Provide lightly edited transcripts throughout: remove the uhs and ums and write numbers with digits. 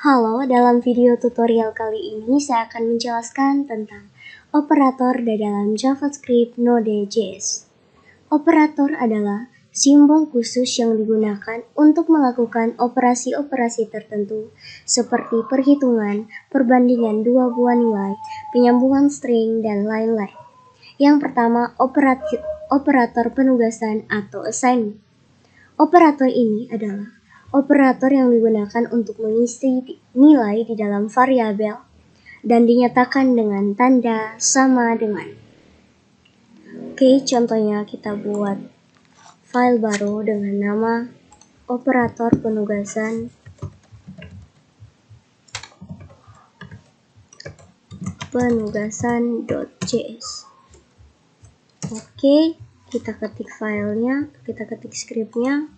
Halo, dalam video tutorial kali ini saya akan menjelaskan tentang operator di dalam JavaScript Node.js. Operator adalah simbol khusus yang digunakan untuk melakukan operasi-operasi tertentu seperti perhitungan, perbandingan dua buah nilai, penyambungan string, dan lain-lain. Yang pertama, operator penugasan atau assignment. Operator ini adalah operator yang digunakan untuk mengisi nilai di dalam variabel dan dinyatakan dengan tanda sama dengan. Oke, contohnya kita buat file baru dengan nama operator penugasan.js. Oke, kita ketik filenya, kita ketik scriptnya.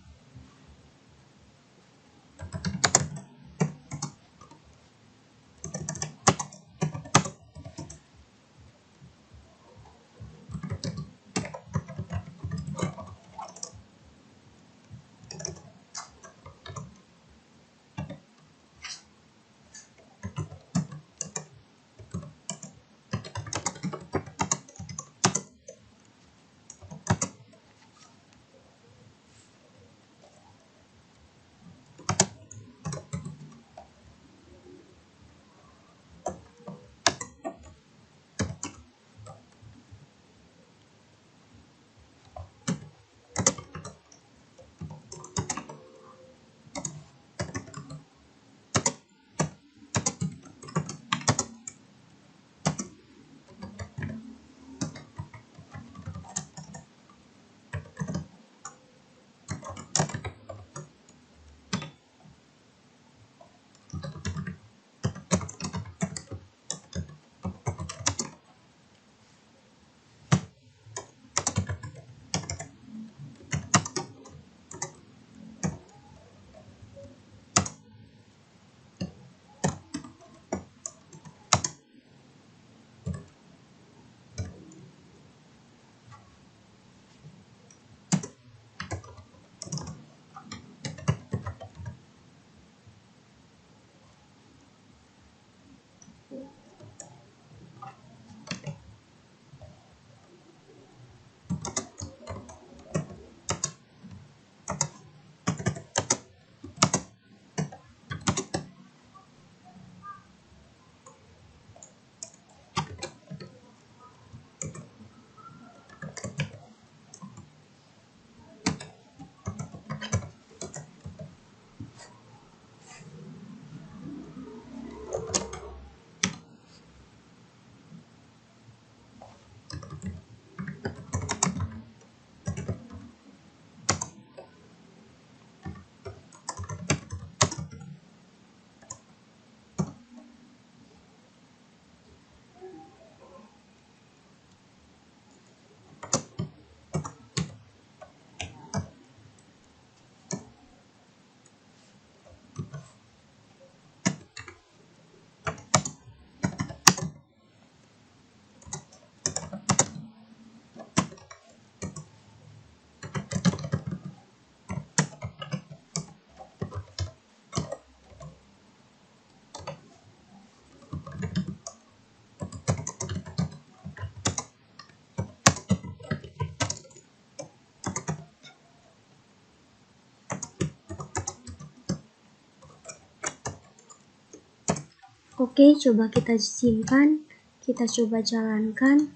Oke, coba kita simpan, kita coba jalankan.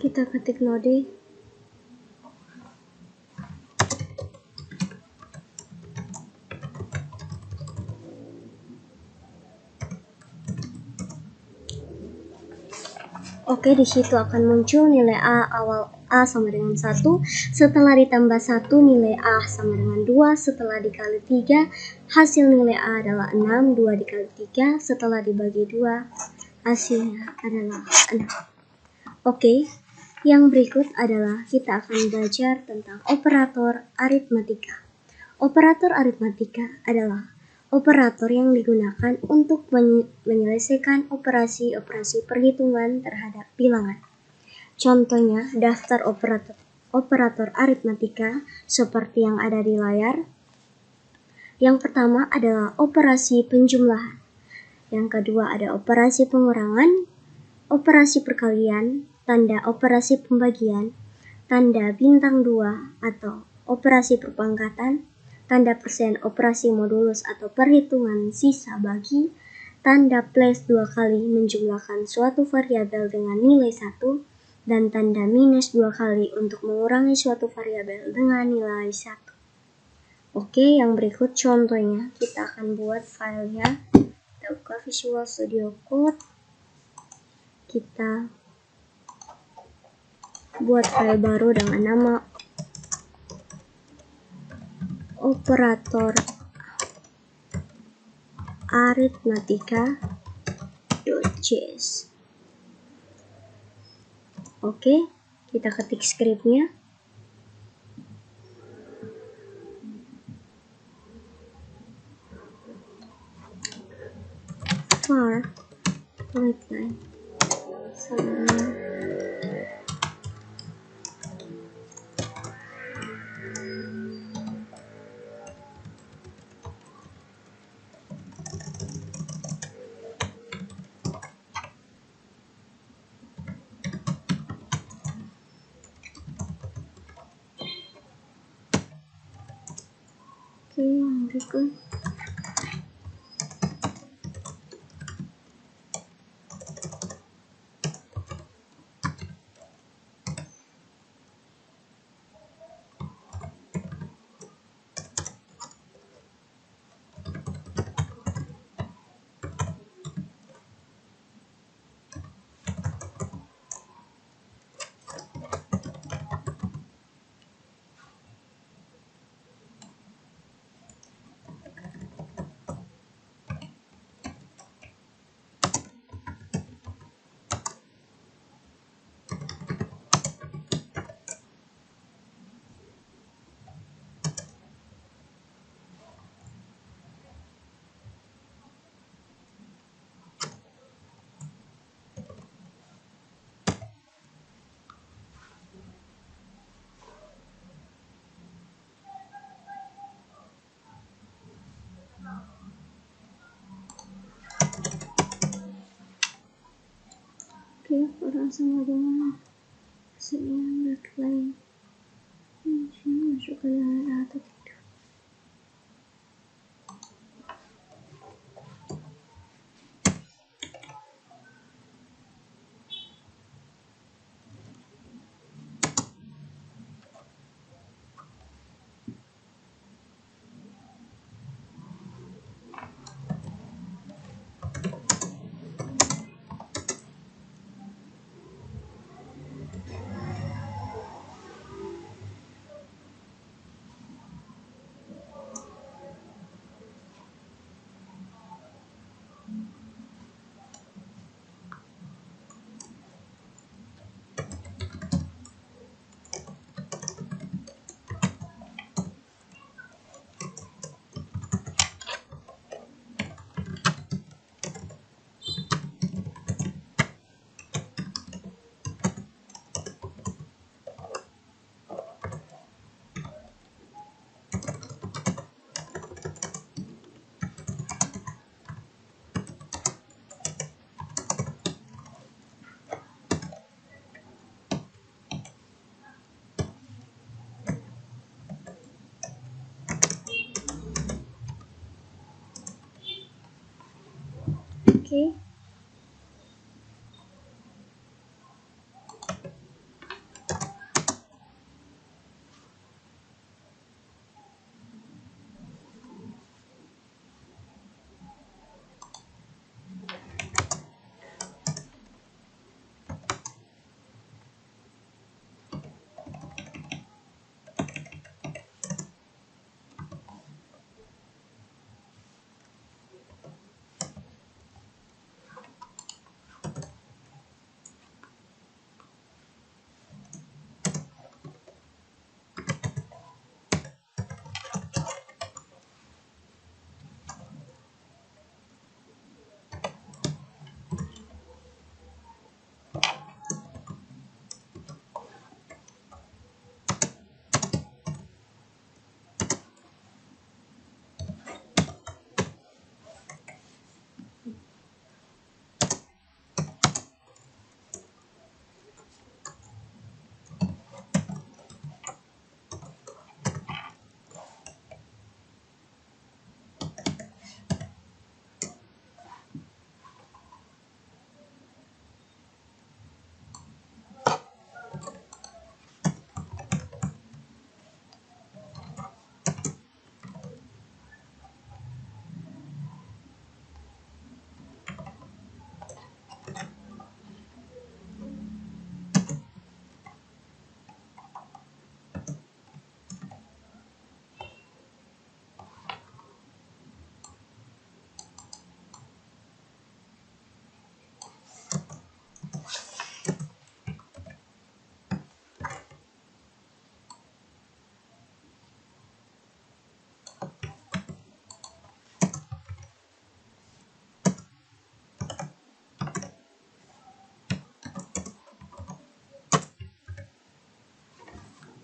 Kita ketik node. Oke, di situ akan muncul nilai A awal A sama dengan 1, setelah ditambah 1 nilai A sama dengan 2, setelah dikali 3 hasil nilai A adalah 6, 2 dikali 3, setelah dibagi 2 hasilnya adalah 6. Oke, yang berikut adalah kita akan belajar tentang operator aritmatika. Operator aritmatika adalah operator yang digunakan untuk menyelesaikan operasi-operasi perhitungan terhadap bilangan. Contohnya, daftar operator operator aritmatika seperti yang ada di layar. Yang pertama adalah operasi penjumlahan. Yang kedua ada operasi pengurangan, operasi perkalian, tanda operasi pembagian, tanda bintang 2 atau operasi perpangkatan, tanda persen operasi modulus atau perhitungan sisa bagi, tanda plus 2 kali menjumlahkan suatu variabel dengan nilai 1, dan tanda minus 2 kali untuk mengurangi suatu variabel dengan nilai 1. Oke, yang berikut contohnya. Kita akan buat filenya. Kita buka Visual Studio Code. Kita buat file baru dengan nama operator aritmatika.js. Oke, kita ketik skripnya. var readline sama oke, yang berikut orang sama dengan hasilnya deadline masuk ke dalam atau tidak. Oke.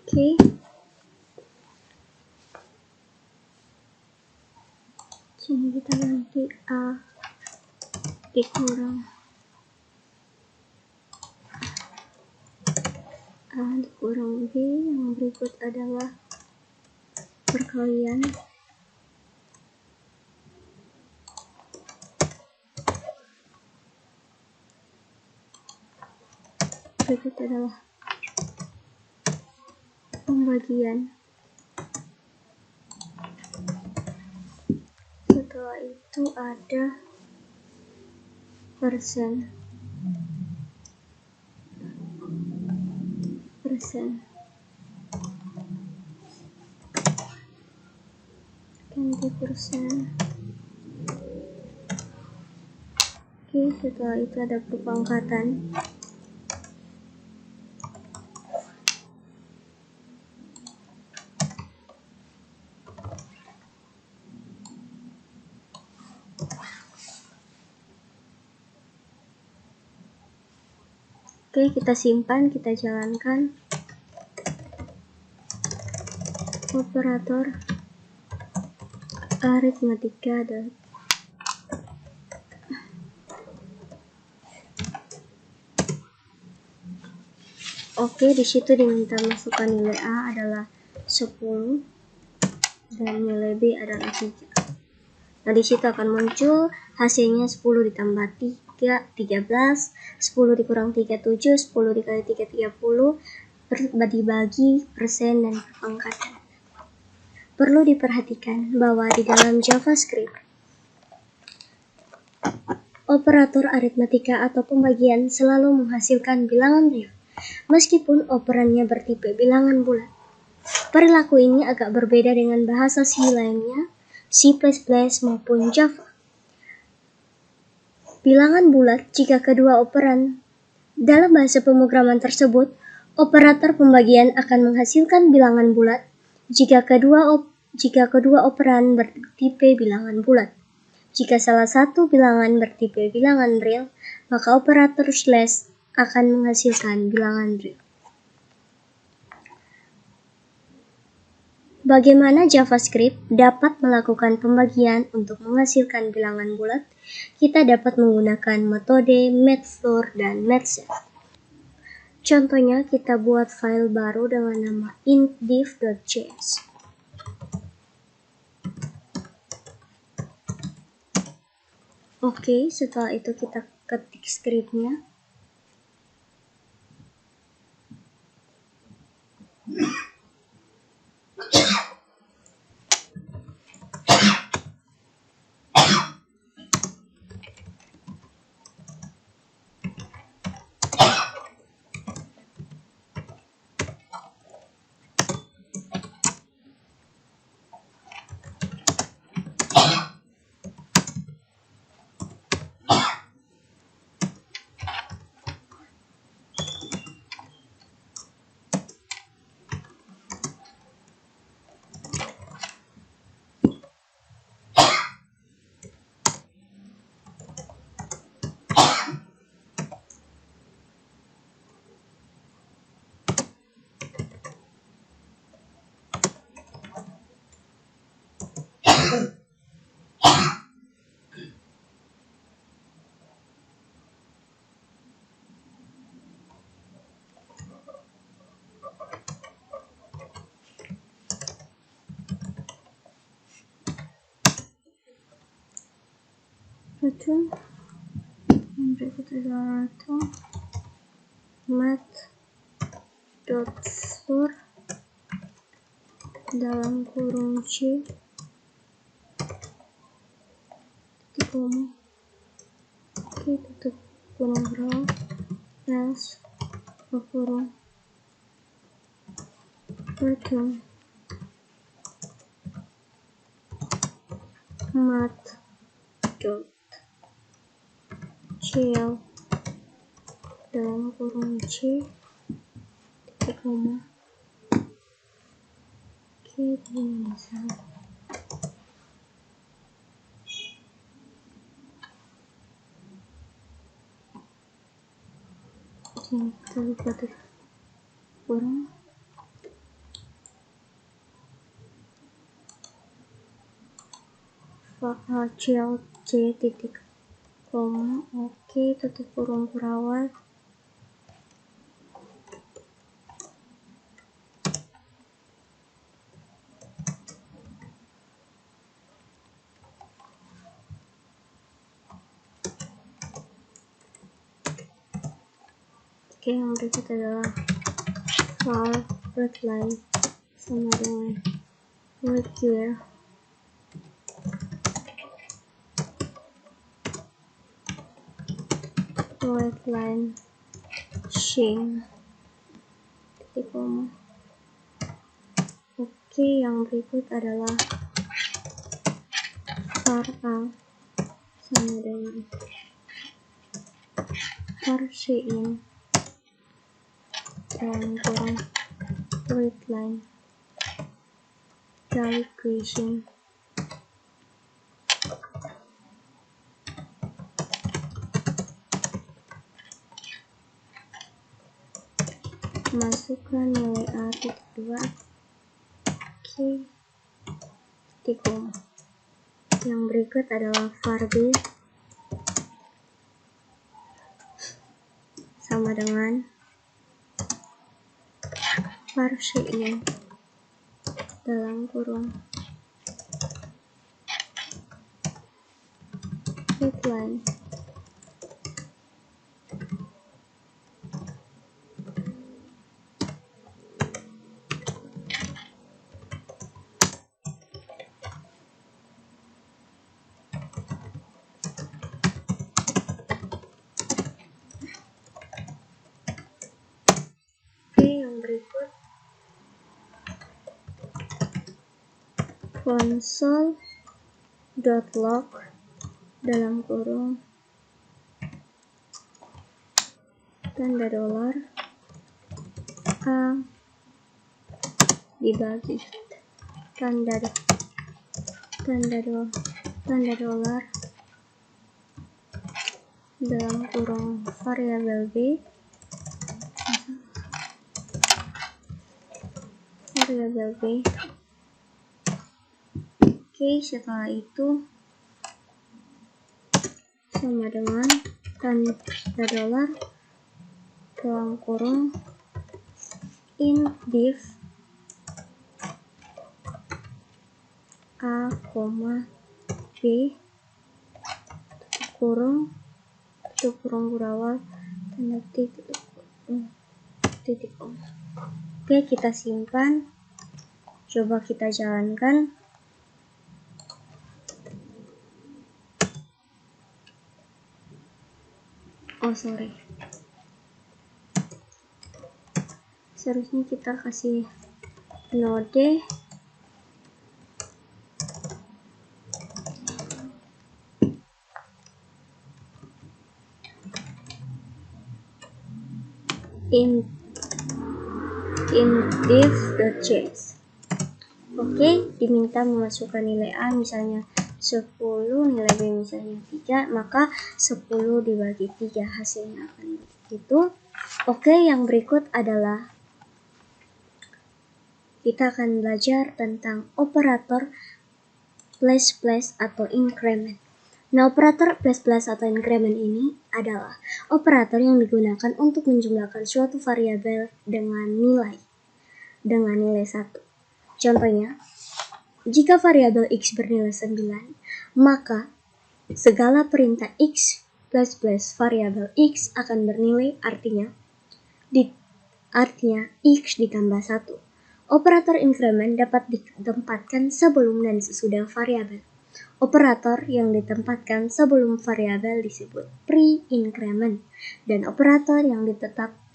Oke. Sini kita ganti A dikurang A dikurang B. Yang berikut adalah perkalian. Berikut adalah pembagian. Setelah itu ada persen. Ganti persen. Oke, setelah itu ada perpangkatan. Oke, kita simpan, kita jalankan. Operator aritmatika dan oke, di situ diminta masukkan nilai A adalah 10 dan nilai B adalah 3. Nah, di situ akan muncul hasilnya 10 ditambah 3, 13, 10 dikurang 3, 7, 10 dikali 3, 30, dibagi persen dan perpangkatan. Perlu diperhatikan bahwa di dalam JavaScript, operator aritmatika atau pembagian selalu menghasilkan bilangan real, meskipun operannya bertipe bilangan bulat. Perilaku ini agak berbeda dengan bahasa C lainnya, C++ maupun Java. Bilangan bulat jika kedua operan dalam bahasa pemrograman tersebut, operator pembagian akan menghasilkan bilangan bulat jika kedua operan bertipe bilangan bulat. Jika salah satu bilangan bertipe bilangan real, maka operator slash akan menghasilkan bilangan real. Bagaimana JavaScript dapat melakukan pembagian untuk menghasilkan bilangan bulat? Kita dapat menggunakan metode mathstore dan mathset. Contohnya, kita buat file baru dengan nama intdiff.js. Oke, setelah itu kita ketik scriptnya. Itu yang berikut adalah math.store dalam kurung C titik koma. Oke, tutup kurung braw else kurung return math.cl dalam kurung C titik koma. Oke, ini bisa. Sini kita buat kurung CLC titik koma. Oke, tutup kurung kurawal. Oke, yang berikut adalah var readline sama dengan require readline sing titik koma. Oke, yang berikut adalah var a sama dengan var cin dalam kurung readline calculation. Masukkan nilai A titik 2. Oke, titik koma. Yang berikut adalah var B sama dengan var cin dalam kurung readline berikut console.log dalam kurung tanda $, A dibagi tanda $, dalam kurung variabel B Oke, setelah itu sama dengan tanda $, dalam kurung int div A, B tutup kurung kurawal tanda titik koma. Oke, kita simpan, coba kita jalankan. Seharusnya kita kasih node in div.js. Oke, diminta memasukkan nilai A misalnya 10, nilai B misalnya 3, maka 10 dibagi 3 hasilnya akan begitu. Oke, yang berikut adalah kita akan belajar tentang operator plus atau increment. Nah, operator plus atau increment ini adalah operator yang digunakan untuk menjumlahkan suatu variabel dengan nilai 1. Contohnya, jika variabel x bernilai 9, maka segala perintah x plus variabel x akan bernilai, artinya x ditambah 1. Operator increment dapat ditempatkan sebelum dan sesudah variabel. Operator yang ditempatkan sebelum variabel disebut pre-increment, dan operator yang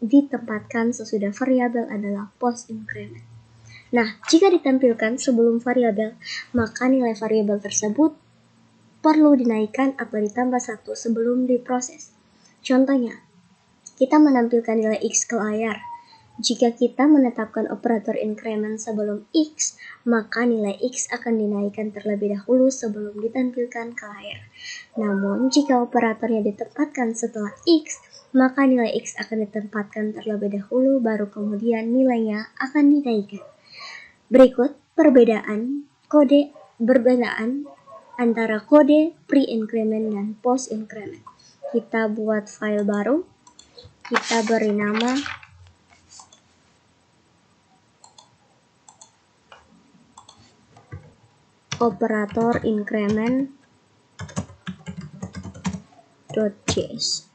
ditempatkan sesudah variabel adalah post-increment. Nah, jika ditampilkan sebelum variabel, maka nilai variabel tersebut perlu dinaikkan atau ditambah 1 sebelum diproses. Contohnya, kita menampilkan nilai x ke layar. Jika kita menetapkan operator increment sebelum x, maka nilai x akan dinaikkan terlebih dahulu sebelum ditampilkan ke layar. Namun, jika operatornya ditempatkan setelah x, maka nilai x akan ditempatkan terlebih dahulu, baru kemudian nilainya akan dinaikkan. Berikut perbedaan antara kode pre-increment dan post-increment. Kita buat file baru, kita beri nama operator increment.js.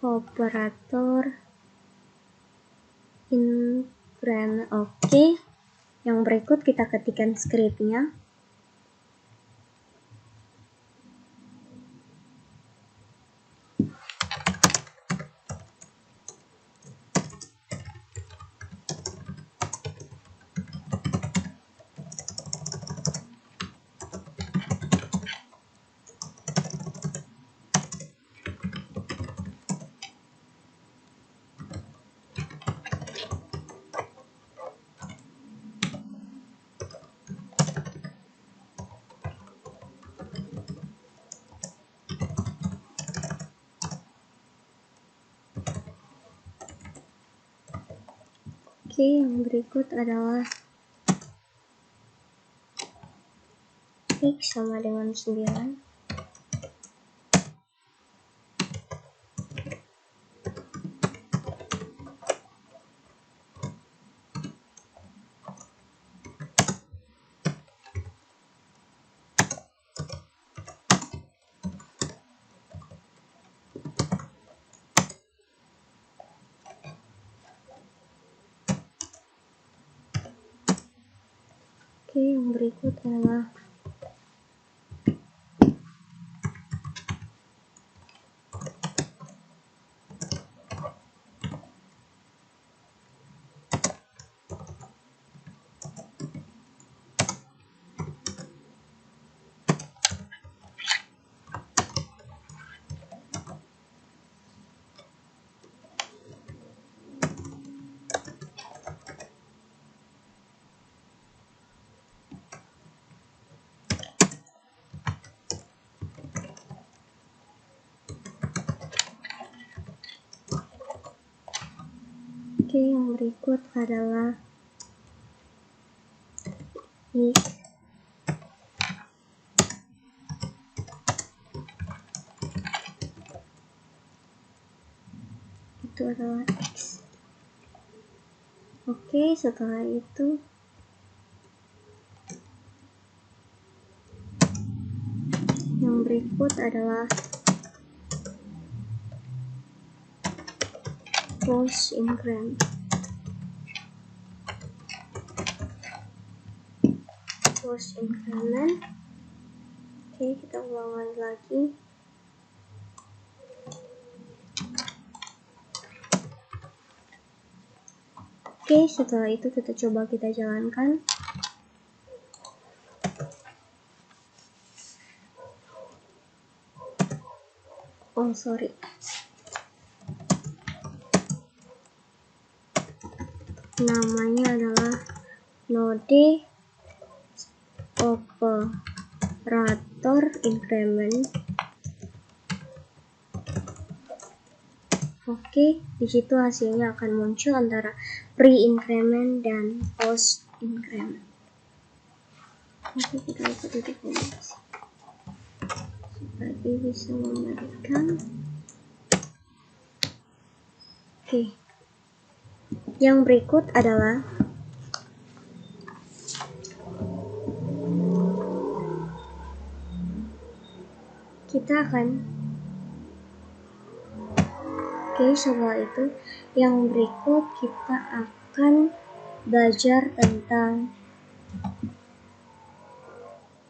Operator increment. Oke. Yang berikut kita ketikkan scriptnya. Oke, yang berikut adalah X sama dengan 9. Oke, yang berikut adalah yang berikut adalah if itu adalah X. Oke, setelah itu yang berikut adalah post increment. Post increment. Oke, kita ulangi lagi. Oke, setelah itu kita coba kita jalankan. Oh, sorry. Namanya adalah node operator increment. Oke, di situ hasilnya akan muncul antara pre-increment dan post-increment. Oke, kita lihat titik kombinasi supaya bisa memberikan. Oke, yang berikut adalah kita akan setelah itu yang berikut kita akan belajar tentang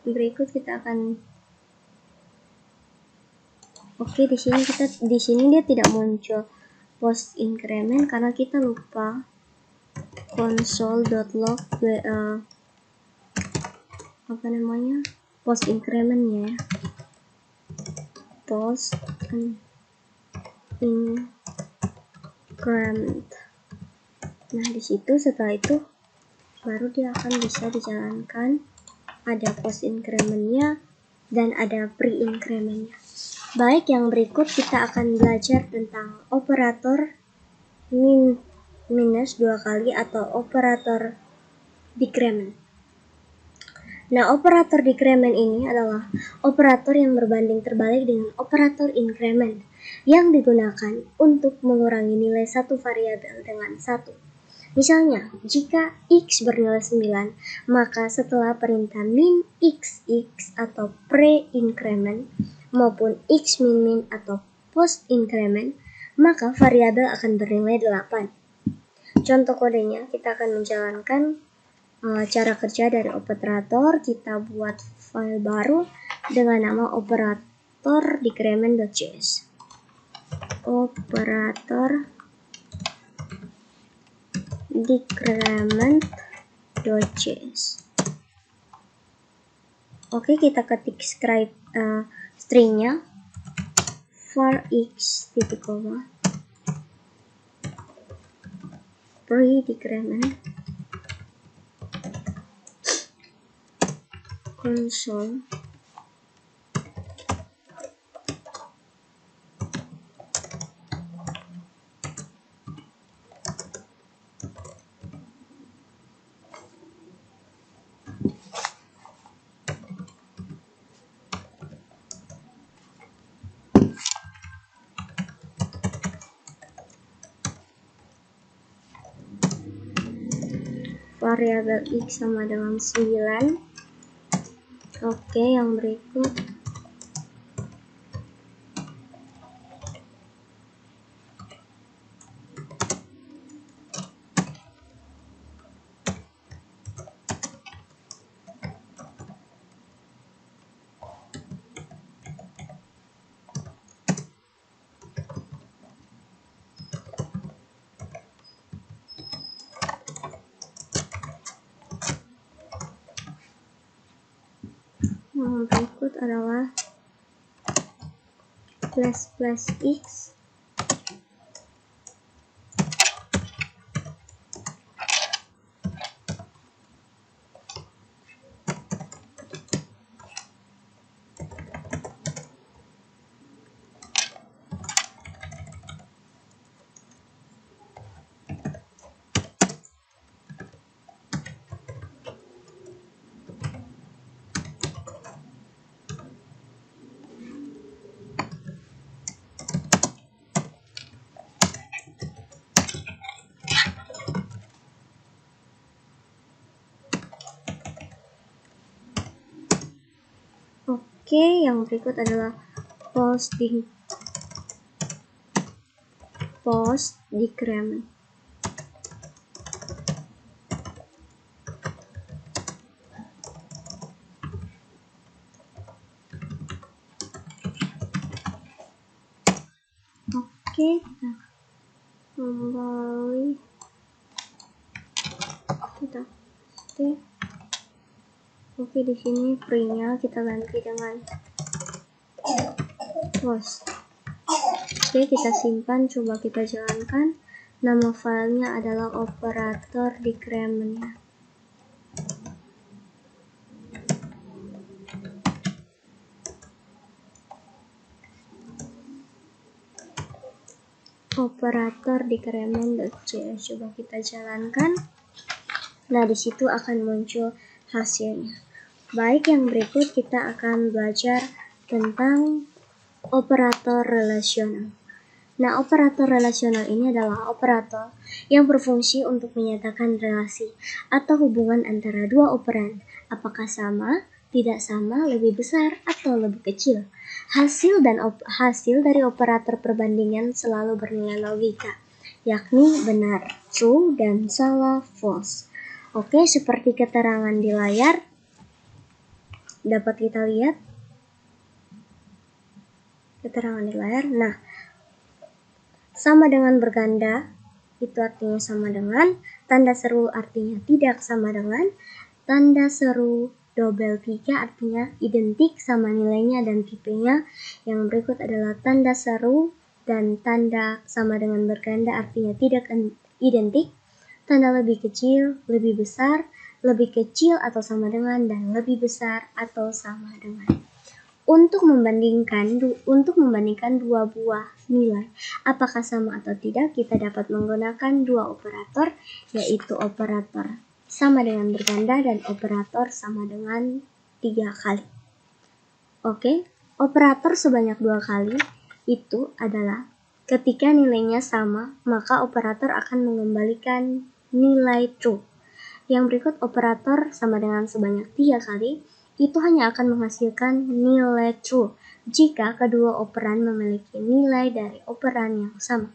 di sini dia tidak muncul post increment karena kita lupa console.log post incrementnya ya. Post increment. Nah, di situ setelah itu baru dia akan bisa dijalankan. Ada post incrementnya dan ada pre incrementnya. Baik, yang berikut kita akan belajar tentang operator minus 2 kali atau operator decrement. Nah, operator decrement ini adalah operator yang berbanding terbalik dengan operator increment yang digunakan untuk mengurangi nilai satu variabel dengan satu. Misalnya, jika X bernilai 9, maka setelah perintah min x atau pre-increment maupun x min atau post-increment, maka variabel akan bernilai 8. Contoh kodenya, kita akan menjalankan cara kerja dari operator. Kita buat file baru dengan nama operator decrement.js. Operator decrement.js. Oke, kita ketik stringnya for x titik koma pre-decrement console variabel x sama dengan 9. Oke, yang berikut adalah ++x Oke, yang berikut adalah post decrement. Oke, kita kembali, kita paste. Oke, di sini pre-nya kita ganti dengan post. Oke, kita simpan, coba kita jalankan. Nama filenya adalah operator decrement. Operator decrement.js, coba kita jalankan. Nah, di situ akan muncul hasilnya. Baik, yang berikut kita akan belajar tentang operator relasional. Nah, operator relasional ini adalah operator yang berfungsi untuk menyatakan relasi atau hubungan antara dua operan, apakah sama, tidak sama, lebih besar, atau lebih kecil. Hasil dari operator perbandingan selalu bernilai logika, yakni benar, true, dan salah, false. Oke, seperti keterangan di layar dapat kita lihat. Keterangan di layar. Nah, sama dengan berganda itu artinya sama dengan, tanda seru artinya tidak sama dengan, tanda seru double 3 artinya identik sama nilainya dan tipenya. Yang berikut adalah tanda seru dan tanda sama dengan berganda artinya tidak identik, tanda lebih kecil, lebih besar, lebih kecil atau sama dengan, dan lebih besar atau sama dengan. Untuk membandingkan dua buah nilai apakah sama atau tidak, kita dapat menggunakan dua operator, yaitu operator sama dengan berganda dan operator sama dengan 3 kali. Oke, operator sebanyak 2 kali itu adalah ketika nilainya sama, maka operator akan mengembalikan nilai true. Yang berikut operator sama dengan sebanyak 3 kali, itu hanya akan menghasilkan nilai true jika kedua operan memiliki nilai dari operan yang sama.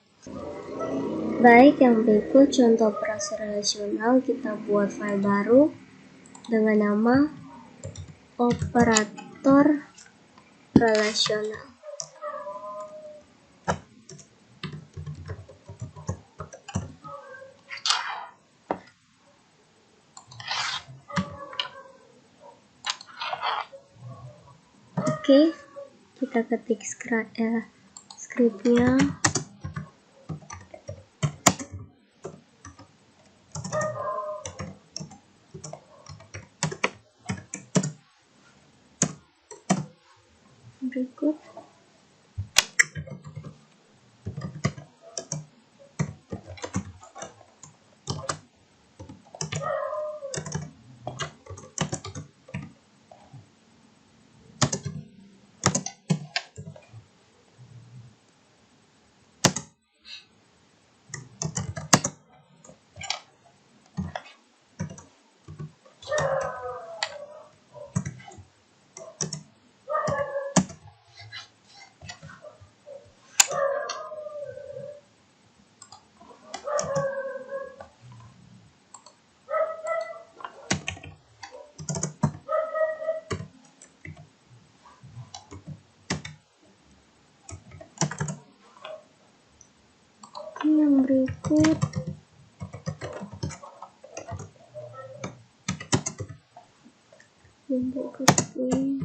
Baik, yang berikut contoh operasi relasional, kita buat file baru dengan nama operator relasional. Oke, kita ketik scriptnya. Berikut yang berikut untuk ketik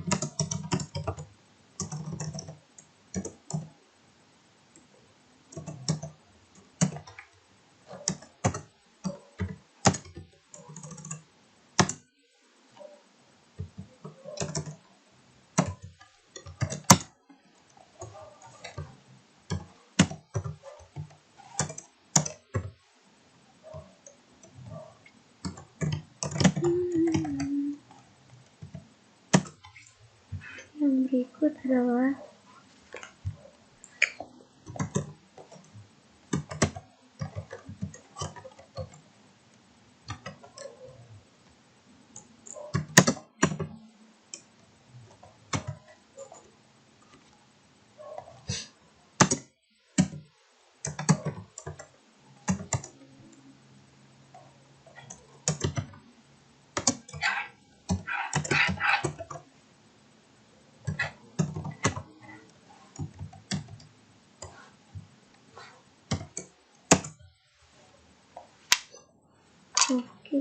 yang berikut adalah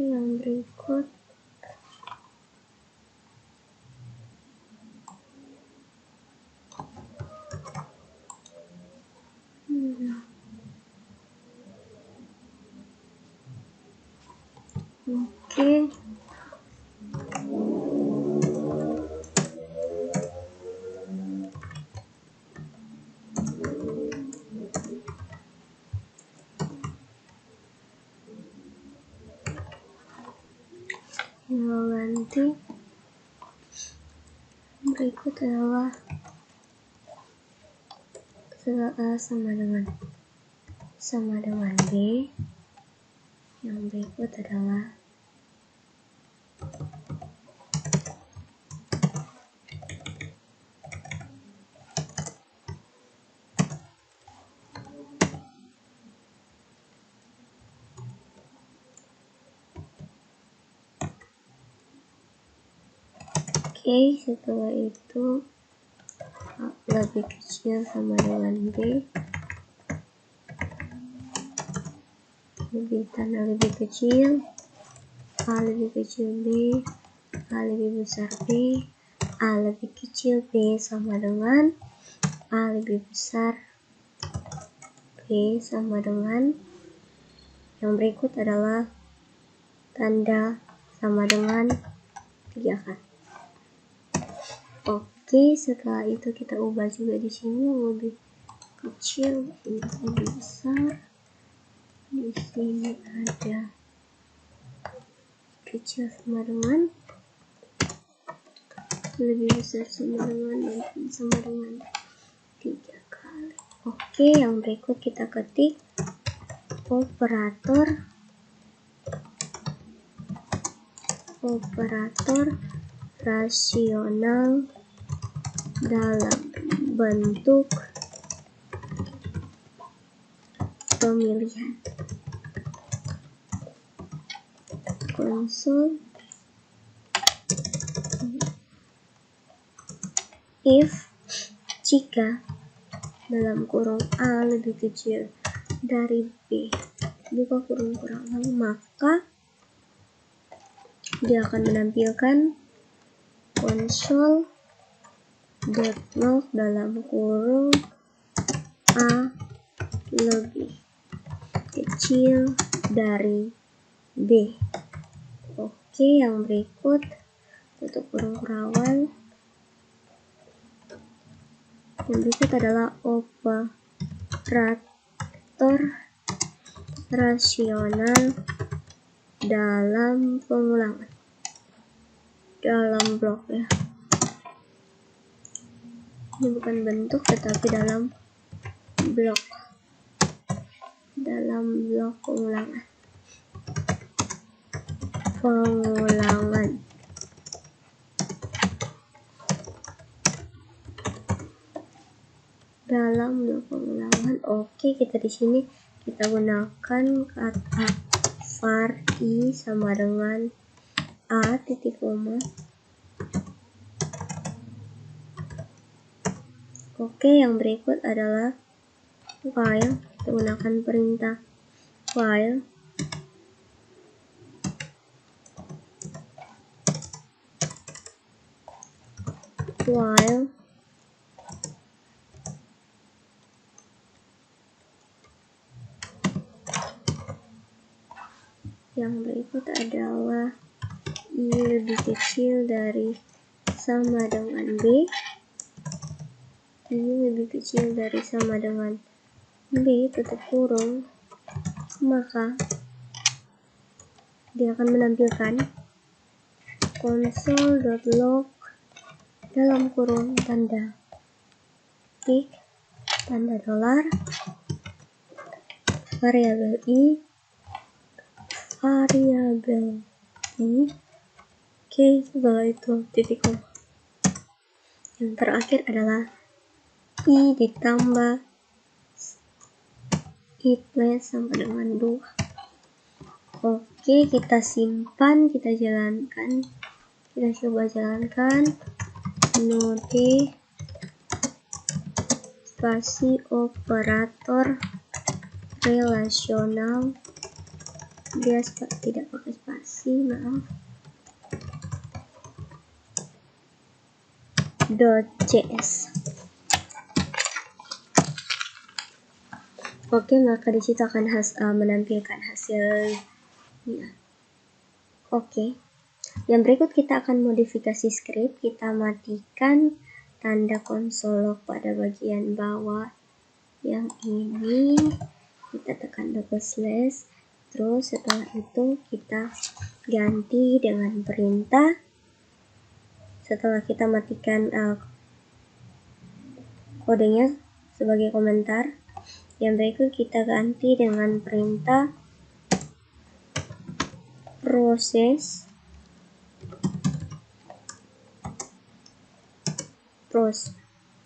yang berikut Oke. Nanti berikut adalah setelah A sama dengan B. Yang berikut adalah Oke, setelah itu A lebih kecil sama dengan B, lebih kecil, A lebih kecil B, A lebih besar B, A lebih kecil B sama dengan A lebih besar B sama dengan. Yang berikut adalah tanda sama dengan 3 kan. Oke, setelah itu kita ubah juga di sini lebih kecil, ini lebih besar. Di sini ada kecil sama dengan, lebih besar sama dengan, dan sama dengan 3 kali. Oke, yang berikut kita ketik operator rasional dalam bentuk pemilihan. Konsol if jika dalam kurung A lebih kecil dari B, buka kurung kurangan, maka dia akan menampilkan console.log dalam kurung A lebih kecil dari B. Oke, yang berikut tutup kurung kurangan. Yang berikut adalah operator rasional dalam pengulangan, dalam blok ya. Ini bukan bentuk tetapi dalam blok pengulangan. Dalam blok pengulangan. Oke, kita di sini kita gunakan kata var i sama dengan a titik koma. Oke, yang berikut adalah while. Kita gunakan perintah while. Yang berikut adalah i lebih kecil dari sama dengan b. I lebih kecil dari sama dengan b tutup kurung, maka dia akan menampilkan console.log dalam kurung tanda tik, tanda dolar, variabel i. Oke, setelah itu titik koma. Yang terakhir adalah i ditambah i plus sama dengan 2. Oke, kita simpan, kita jalankan, kita coba jalankan. Node spasi operator relasional, dia tidak pakai spasi, maaf, .js. Oke, maka di situ akan menampilkan hasilnya. Oke, yang berikut kita akan modifikasi script. Kita matikan tanda konsol log pada bagian bawah yang ini, kita tekan double slash, terus setelah itu kita ganti dengan perintah. Setelah kita matikan kodenya sebagai komentar, yang berikut kita ganti dengan perintah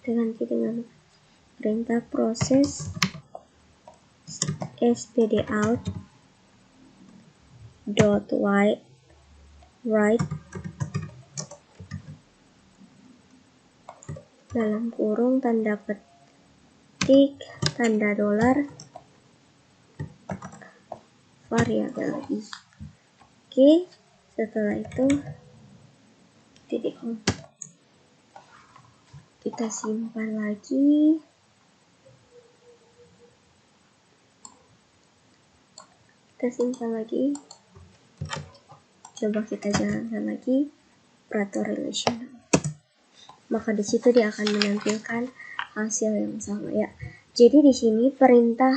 ganti dengan perintah proses stdout write dalam kurung tanda petik tanda dolar variabel i. Oke, setelah itu titik koma. Kita simpan lagi. Coba kita jalankan lagi operator relational. Maka di situ dia akan menampilkan hasil yang sama ya. Jadi di sini perintah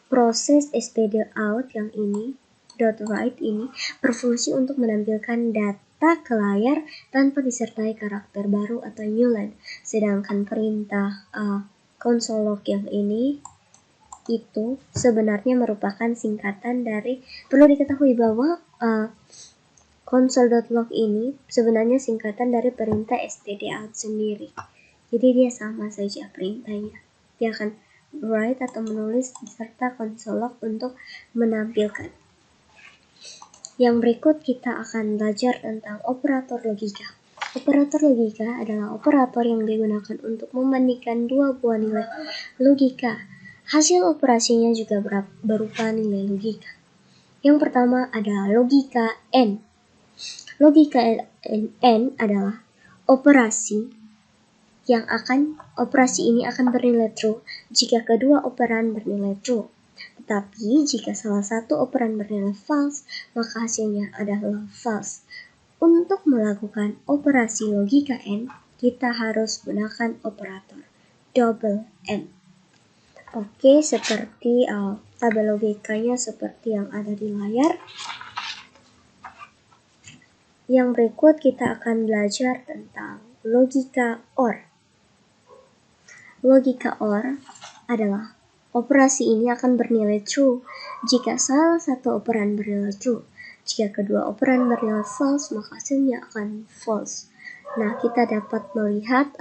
proses stdout yang ini .write ini berfungsi untuk menampilkan data ke layar tanpa disertai karakter baru atau new line. Sedangkan perintah console.log yang ini itu sebenarnya merupakan singkatan dari, perlu diketahui bahwa console.log ini sebenarnya singkatan dari perintah stdout sendiri. Jadi dia sama saja perintahnya. Dia akan write atau menulis beserta console.log untuk menampilkan. Yang berikut kita akan belajar tentang operator logika. Operator logika adalah operator yang digunakan untuk membandingkan dua buah nilai logika. Hasil operasinya juga berupa nilai logika. Yang pertama ada logika N. Logika N adalah operasi ini akan bernilai true jika kedua operan bernilai true. Tetapi jika salah satu operan bernilai false, maka hasilnya adalah false. Untuk melakukan operasi logika N, kita harus gunakan operator double N. Oke, seperti tabel logikanya seperti yang ada di layar. Yang berikut kita akan belajar tentang logika OR. Logika OR adalah operasi ini akan bernilai true jika salah satu operan bernilai true. Jika kedua operan bernilai false, maka hasilnya akan false. Nah, kita dapat melihat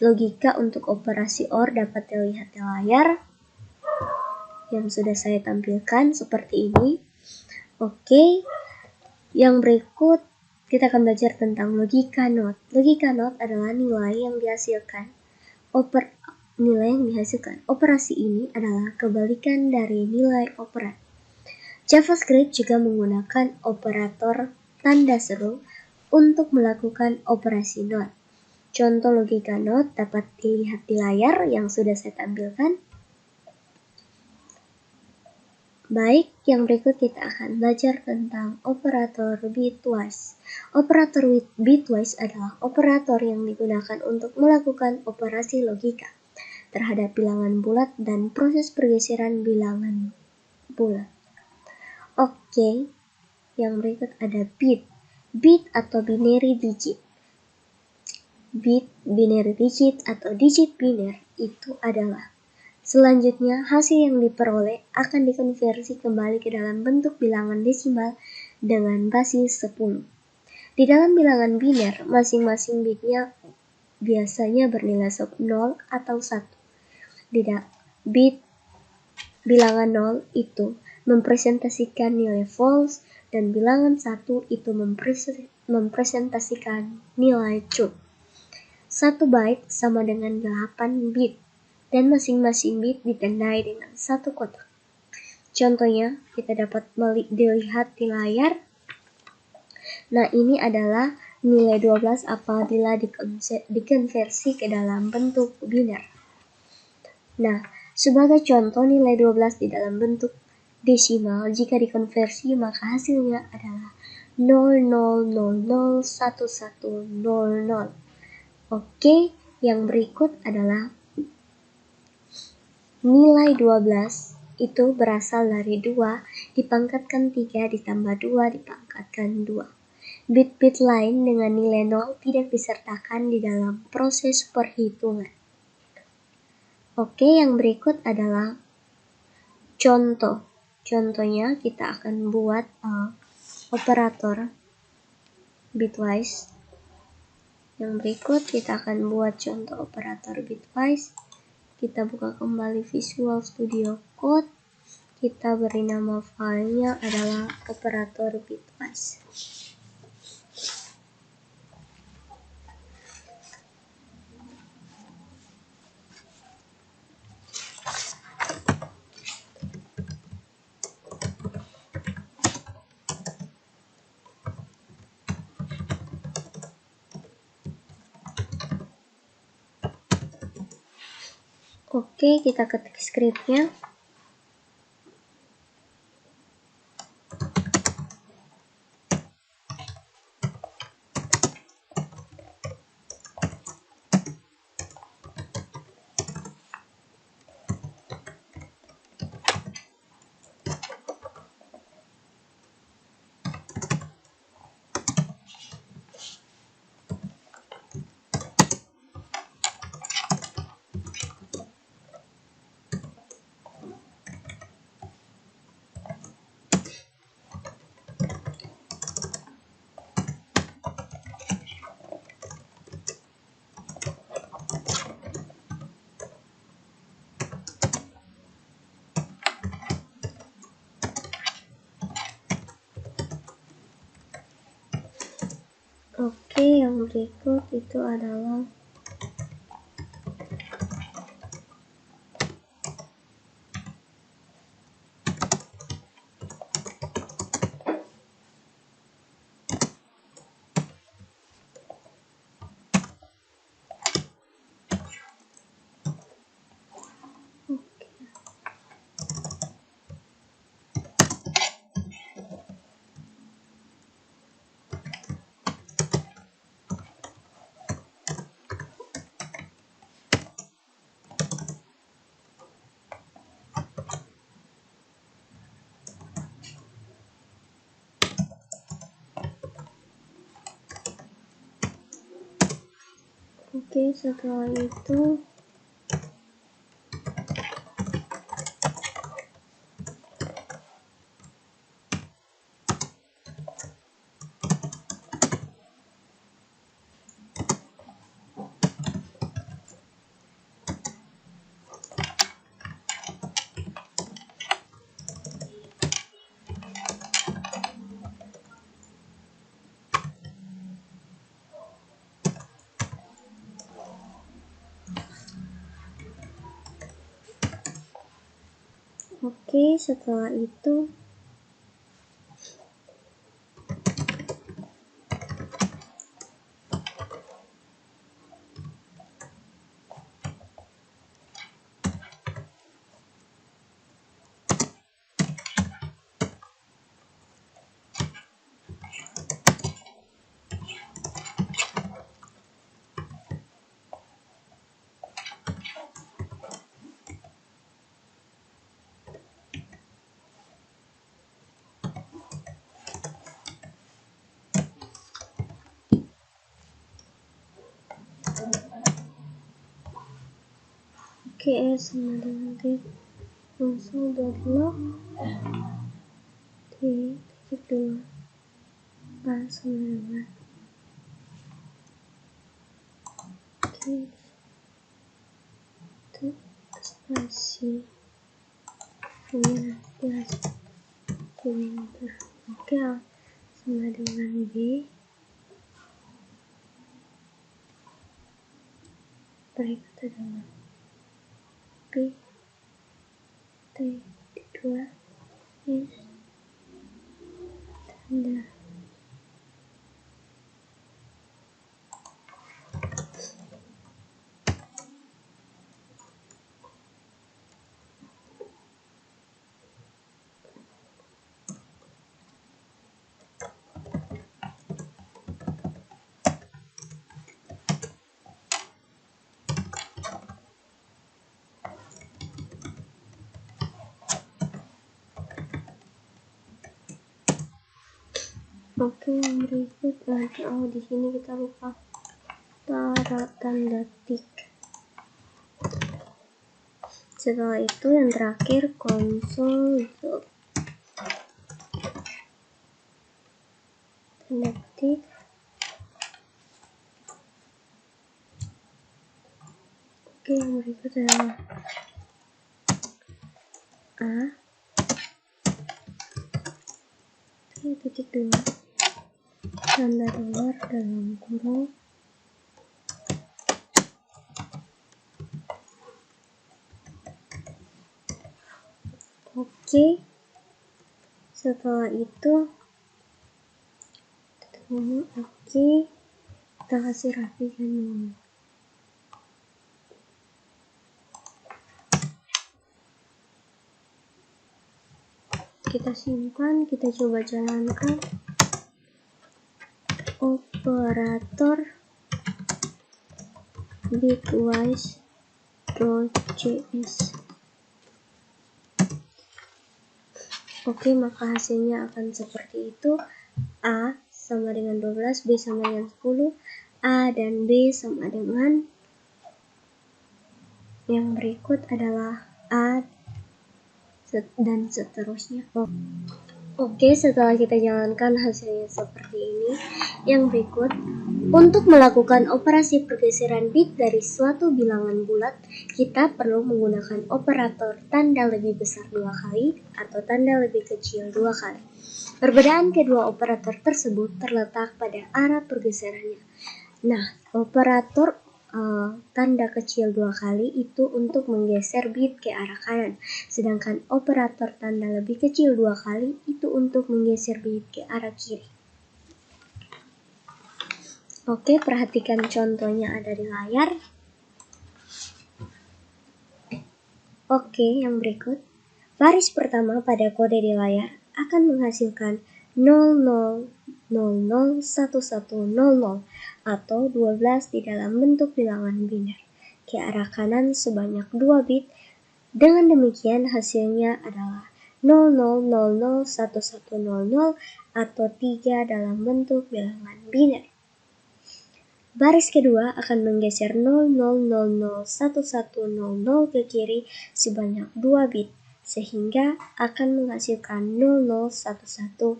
logika untuk operasi OR dapat dilihat di layar yang sudah saya tampilkan seperti ini. Oke, yang berikut kita akan belajar tentang logika NOT. Logika NOT adalah nilai yang dihasilkan. Operasi ini adalah kebalikan dari nilai operan. JavaScript juga menggunakan operator tanda seru untuk melakukan operasi NOT. Contoh logika NOT dapat dilihat di layar yang sudah saya tampilkan. Baik, yang berikut kita akan belajar tentang operator bitwise. Operator bitwise adalah operator yang digunakan untuk melakukan operasi logika terhadap bilangan bulat dan proses pergeseran bilangan bulat. Oke, yang berikut ada bit. Bit atau binary digit. Bit, binary digit atau digit biner itu adalah selanjutnya hasil yang diperoleh akan dikonversi kembali ke dalam bentuk bilangan desimal dengan basis 10. Di dalam bilangan biner, masing-masing bitnya biasanya bernilai 0 atau 1. Bit bilangan 0 itu mempresentasikan nilai false dan bilangan 1 itu mempresentasikan nilai true. 1 byte sama dengan 8 bit dan masing-masing bit ditandai dengan satu kotak. Contohnya kita dapat dilihat di layar. Nah, ini adalah nilai 12 apabila dikonversi ke dalam bentuk biner. Nah, sebagai contoh nilai 12 di dalam bentuk desimal jika dikonversi maka hasilnya adalah 0,0001100. Oke, yang berikut adalah nilai 12 itu berasal dari 2 dipangkatkan 3 ditambah 2 dipangkatkan 2. Bit-bit lain dengan nilai 0 tidak disertakan di dalam proses perhitungan. Oke, yang berikut adalah contoh. Contohnya kita akan buat operator bitwise. Yang berikut kita akan buat contoh operator bitwise. Kita buka kembali Visual Studio Code. Kita beri nama filenya adalah operator bitwise. Oke, kita ketik scriptnya. Oke, yang berikut itu adalah setelah itu setelah itu S sama dengan T langsung dari 0 T titik 2 A sama dengan itu spasi ini plus kilometer. A sama dengan B berikut adalah P T 2 S tanda. Yang berikut di sini kita lupa taruh tanda tik. Setelah itu yang terakhir konsol tanda tik. Yang berikut adalah A titik 2 tanda dolar dalam kurung setelah itu kita kasih rapikan dulu. Kita simpan, kita coba jalankan operator bitwise.js. Maka hasilnya akan seperti itu. A sama dengan 12, B sama dengan 10, A dan B sama dengan yang berikut adalah A dan seterusnya. Setelah kita jalankan hasilnya seperti ini. Yang berikut, untuk melakukan operasi pergeseran bit dari suatu bilangan bulat, kita perlu menggunakan operator tanda lebih besar 2 kali atau tanda lebih kecil 2 kali. Perbedaan kedua operator tersebut terletak pada arah pergeserannya. Nah, operator tanda kecil 2 kali itu untuk menggeser bit ke arah kanan, sedangkan operator tanda lebih kecil 2 kali itu untuk menggeser bit ke arah kiri. Oke, perhatikan contohnya ada di layar. Oke, yang berikut. Baris pertama pada kode di layar akan menghasilkan 00001100 atau 12 di dalam bentuk bilangan biner ke arah kanan sebanyak 2 bit. Dengan demikian hasilnya adalah 00001100 atau 3 dalam bentuk bilangan biner. Baris kedua akan menggeser 00001100 ke kiri sebanyak 2 bit, sehingga akan menghasilkan 00110000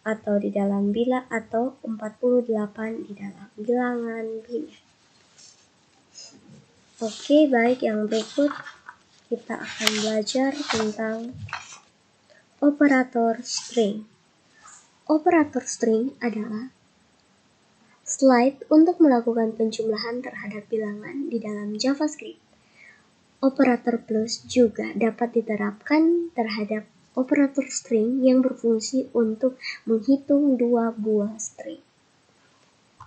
atau di dalam bilangan atau 48 di dalam bilangan biner. Oke, baik, yang berikut kita akan belajar tentang operator string. Operator string adalah slide untuk melakukan penjumlahan terhadap bilangan di dalam JavaScript. Operator plus juga dapat diterapkan terhadap operator string yang berfungsi untuk menghitung 2 buah string.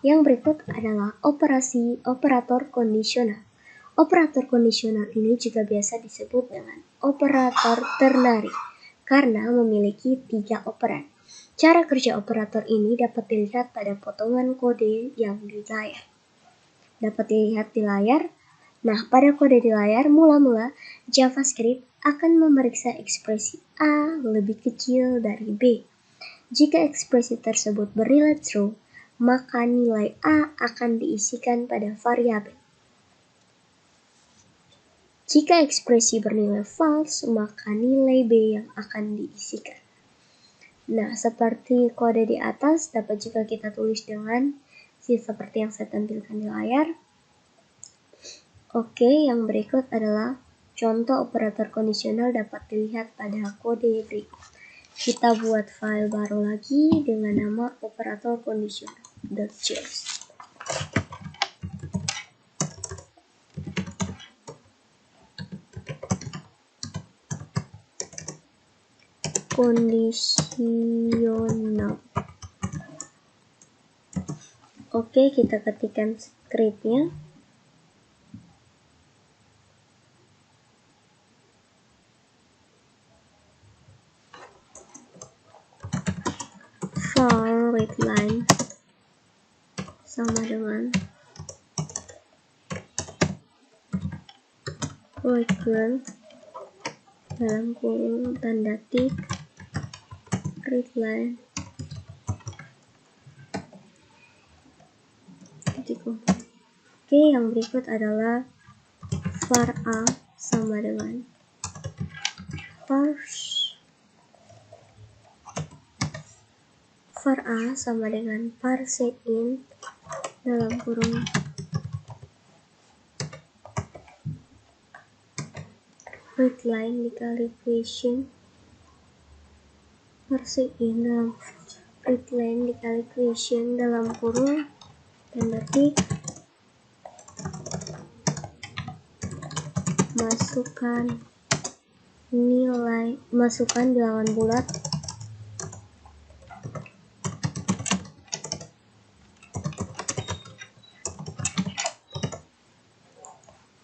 Yang berikut adalah operator kondisional. Operator kondisional ini juga biasa disebut dengan operator ternary karena memiliki 3 operan. Cara kerja operator ini dapat dilihat pada potongan kode yang di layar. Dapat dilihat di layar. Nah, pada kode di layar, mula-mula JavaScript akan memeriksa ekspresi A lebih kecil dari B. Jika ekspresi tersebut bernilai true, maka nilai A akan diisikan pada variabel. Jika ekspresi bernilai false, maka nilai B yang akan diisikan. Nah, seperti kode di atas dapat juga kita tulis dengan seperti yang saya tampilkan di layar. Oke, yang berikut adalah contoh operator kondisional dapat dilihat pada kode berikut. Kita buat file baru lagi dengan nama operator kondisional.js. Kondisional. Oke, kita ketikkan scriptnya. For readline sama dengan return dalam kurung tanda tik readline titik. Oke, yang berikut adalah var a sama dengan var a sama dengan parseInt dalam kurung readline dikali question parseInt dalam readline dikali question dalam kurung tanda tik masukkan bilangan bulat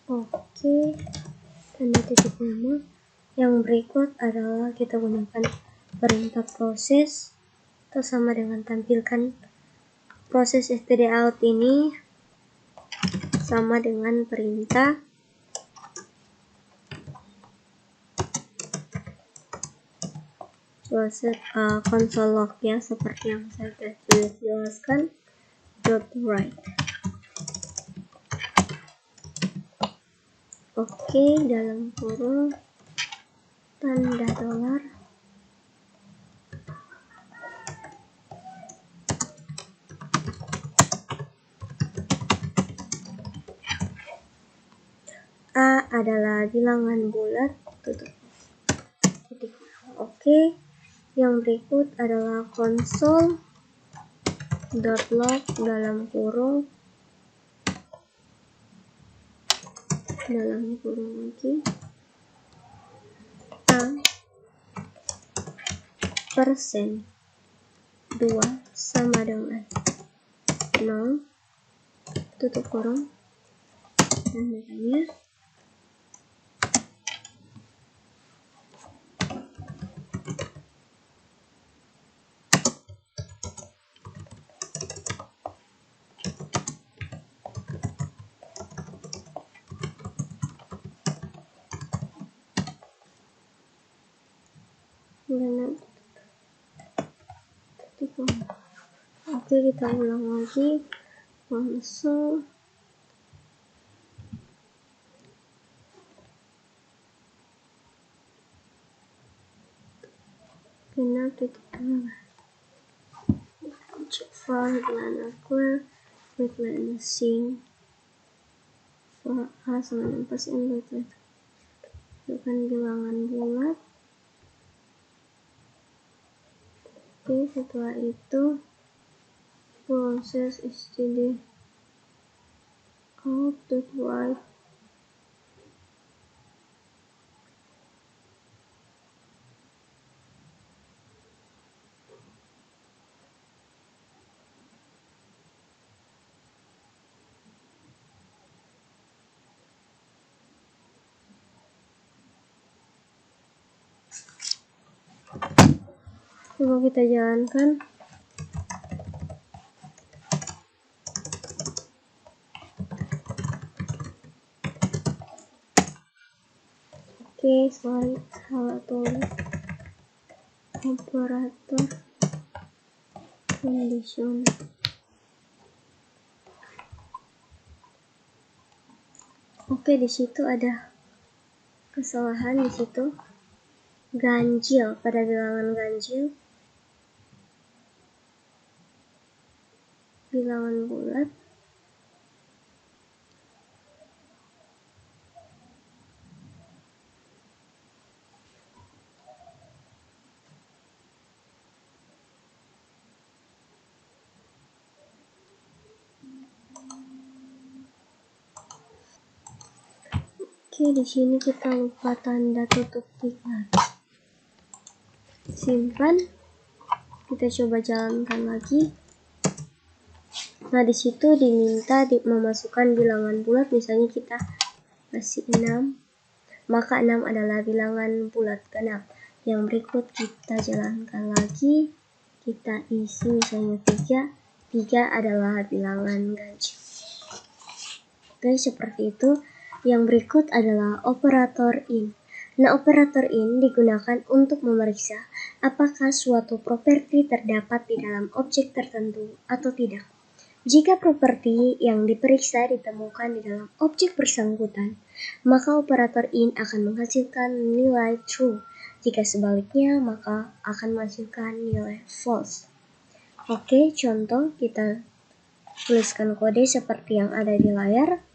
oke, tanda titik nama. Yang berikut adalah kita gunakan perintah proses atau sama dengan tampilkan proses stdout ini sama dengan perintah proses console lognya seperti yang saya sudah jelaskan .write. Oke, dalam kurung tanda dolar A adalah bilangan bulat tutup titik. Oke, Yang berikut adalah console.log dalam kurung lagi persen 2 sama dengan 0 tutup kurung dan datanya Oke, kita ulang lagi. Console final titik object for headline clear with line sync for A sama dengan persen bukan bilangan bulat. Oke, setelah itu proses std out.write coba kita jalankan. Oke, salah tulis operator condition. Oke, di situ ada kesalahan di situ. Ganjil pada bilangan ganjil. Bilangan bulat. Oke, di sini kita lupa tanda tutup tik lagi. Simpan. Kita coba jalankan lagi. Nah, di situ diminta memasukkan bilangan bulat, misalnya kita kasih 6, maka 6 adalah bilangan bulat genap. Yang berikut kita jalankan lagi. Kita isi misalnya 3. 3 adalah bilangan ganjil. Oke, seperti itu. Yang berikut adalah operator in. Nah, operator in digunakan untuk memeriksa apakah suatu properti terdapat di dalam objek tertentu atau tidak. Jika properti yang diperiksa ditemukan di dalam objek bersangkutan, maka operator in akan menghasilkan nilai true. Jika sebaliknya, maka akan menghasilkan nilai false. Oke, contoh kita tuliskan kode seperti yang ada di layar.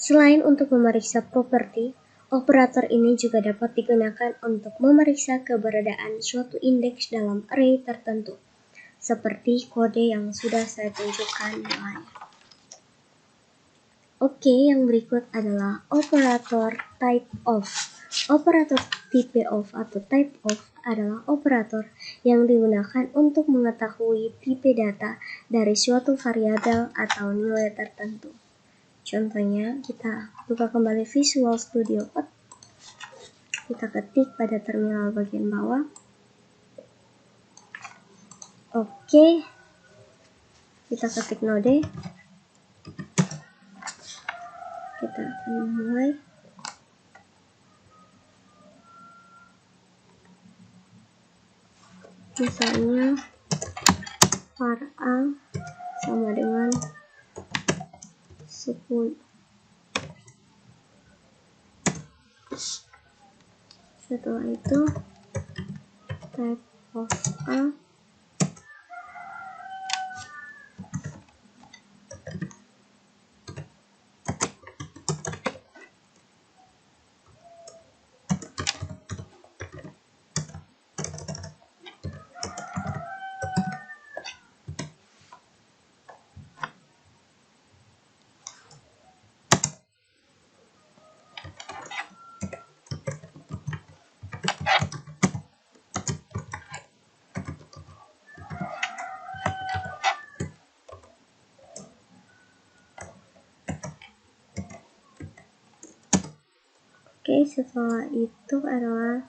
Selain untuk memeriksa properti, operator ini juga dapat digunakan untuk memeriksa keberadaan suatu indeks dalam array tertentu, seperti kode yang sudah saya tunjukkan di layar. Oke, yang berikut adalah operator type of. Operator tipe of atau type of adalah operator yang digunakan untuk mengetahui tipe data dari suatu variabel atau nilai tertentu. Contohnya, kita buka kembali Visual Studio Code. Kita ketik pada terminal bagian bawah. Oke, kita ketik node. Kita akan memulai. Misalnya, var A sama dengan 10. Setelah itu type of A Oke, setelah itu adalah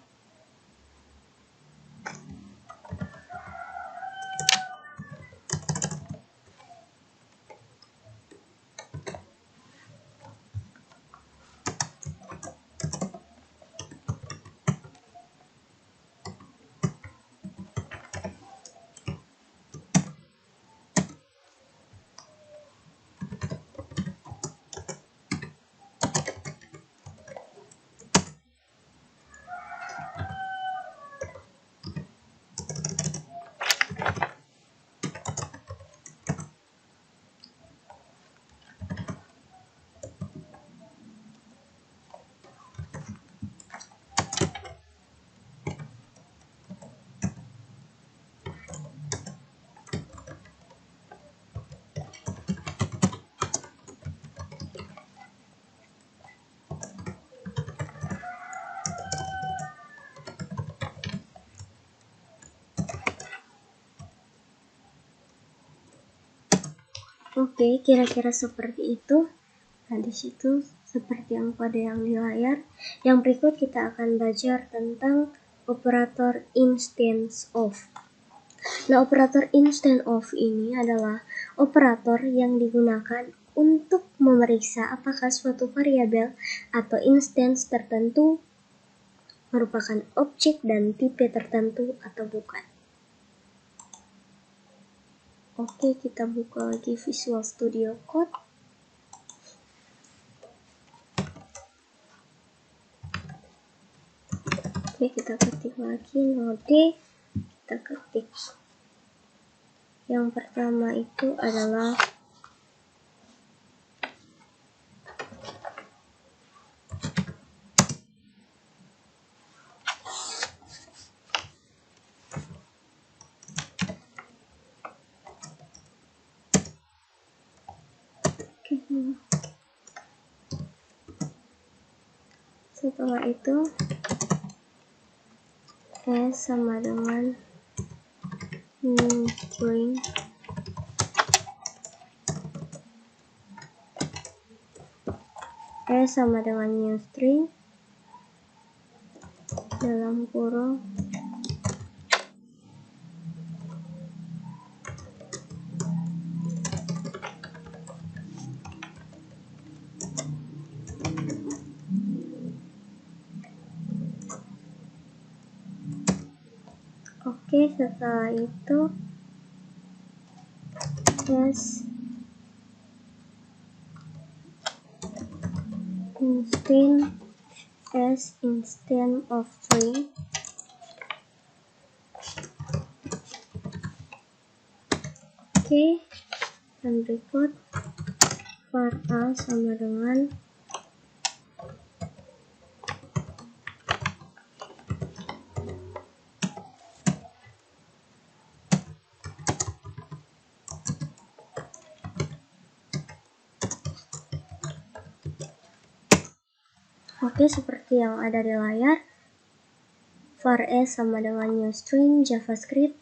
oke, kira-kira seperti itu. Nah, di situ seperti yang pada yang di layar. Yang berikut kita akan belajar tentang operator instance of. Nah, operator instance of ini adalah operator yang digunakan untuk memeriksa apakah suatu variabel atau instance tertentu merupakan objek dan tipe tertentu atau bukan. Oke, kita buka lagi Visual Studio Code. Oke, kita ketik lagi node, kita ketik yang pertama itu adalah setelah itu S sama dengan new string S sama dengan new string dalam kurung oke, setelah itu S instance of string oke, dan berikut var A sama dengan oke, seperti yang ada di layar. Var S sama dengan new string JavaScript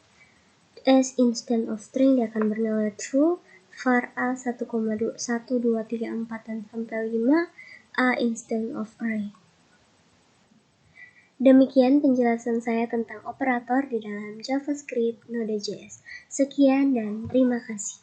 S instance of string dia akan bernilai true. Var A 1,1, 2, 3, 4 dan sampai 5 A instance of array. Demikian penjelasan saya tentang operator di dalam JavaScript Node.js. Sekian dan terima kasih.